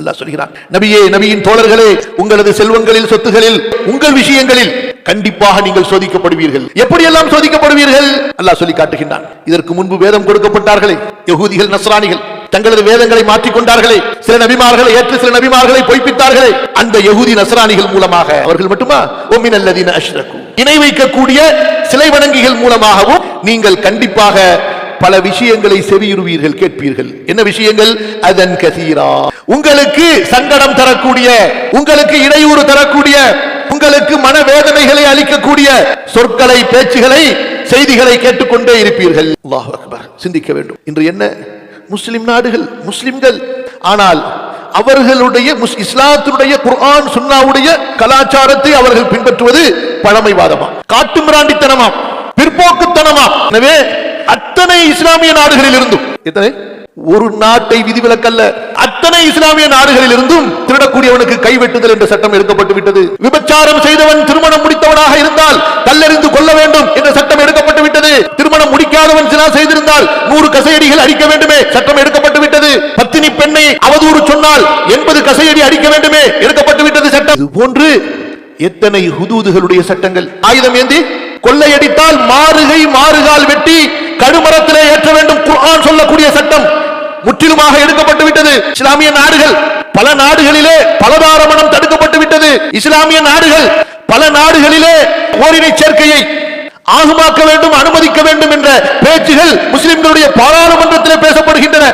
அல்லாஹ் சொல்கிறான், நபியே, நபியின் தோழர்களே, உங்களது செல்வங்களில், சொத்துகளில், உங்கள் விஷயங்களில் கண்டிப்பாக நீங்கள் சோதிக்கப்படுவீர்கள். எப்படியெல்லாம் சோதிக்கப்படுவீர்கள் அல்லாஹ் சொல்லி காட்டுகின்றான். இதற்கு முன்பு வேதம் கொடுக்கப்பட்டார்களே யகூதிகள், நஸ்ரானிகள், தங்களது வேதங்களை மாற்றிக்கொண்டார்களே, சில நபிமார்களை ஏற்று சில நபிமார்களை பொய்ப்பித்தார்களே, அந்த யகூதி நஸ்ரானிகள் மூலமாக அவர்கள் மட்டுமா ஒமினல்லதீன அஷ்ரகு, இணை வைக்கக்கூடிய சிலை வணங்கிகள் மூலமாகவும் நீங்கள் கண்டிப்பாக பல விஷயங்களை செவியுறுவீர்கள், கேட்பீர்கள். என்ன விஷயங்கள்? அதன் கசீரா, உங்களுக்கு சங்கடம் தரக்கூடிய, உங்களுக்கு இடையூறு தரக்கூடிய, உங்களுக்கு மனவேதனைகளை அளிக்கக்கூடிய சொற்களை, பேச்சுகளை, செய்திகளை கேட்டுக்கொண்டே இருப்பீர்கள். அல்லாஹ் அக்பர். சிந்திக்க வேண்டும். இன்று என்ன முஸ்லிம் நாடுகள், முஸ்லிம்கள், ஆனால் அவர்களுடைய இஸ்லாத்தினுடைய குர்ஆன் சுன்னாவுடைய கலாச்சாரத்தை அவர்கள் பின்பற்றுவது பழமைவாதமா, காட்டுமிராண்டித்தனமா, பிற்போக்குத்தனமா. எனவே அத்தனை இஸ்லாமிய நாடுகளில் இருந்தும், எத்தனை ஒரு நாட்டை விதிவிலக்கல்ல, அத்தனை இஸ்லாமிய நாடுகளில் இருந்தும் திருடக்கூடியவனுக்கு கைவெட்டுதல் என்ற சட்டம் எடுக்கப்பட்டு விட்டது. விபச்சாரம் செய்தவன் திருமணம் முடித்தவனாக இருந்தால் கல்லெறிந்து கொள்ள வேண்டும் என்ற சட்டம் எடுக்கப்பட்டு விட்டது. திருமணம் முடிக்காதவன் சினா செய்திருந்தால் 100 கசையடிகள் அடிக்க வேண்டுமே சட்டம் எடுக்கப்பட்டு விட்டது. பத்தினி பெண்ணை அவதூறு சொன்னால் 80 கசையடி அடிக்க வேண்டுமே எடுக்கப்பட்டு விட்டது சட்டம். இது போன்று எத்தனை ஹுதூதுகளுடைய சட்டங்கள். ஆயுதம் ஏந்தி கொள்ளையடித்தால் மாறுகை மாறுகால் வெட்டி கடுமரத்திலே ஏற்ற வேண்டும் குர்ஆன் சொல்லக்கூடிய சட்டம் முற்றிலுமாக எடுக்கப்பட்டு விட்டது. இஸ்லாமிய நாடுகள், பல நாடுகளிலே பலதார மனம் தடுக்கப்பட்டு விட்டது. இஸ்லாமிய நாடுகள், பல நாடுகளிலே ஓரினை சேர்க்கையை ஆகுமாக்க வேண்டும், அனுமதிக்க வேண்டும் என்ற பேச்சுகள் முஸ்லிம்களுடைய பாராளுமன்றத்திலே பேசப்படுகின்றன.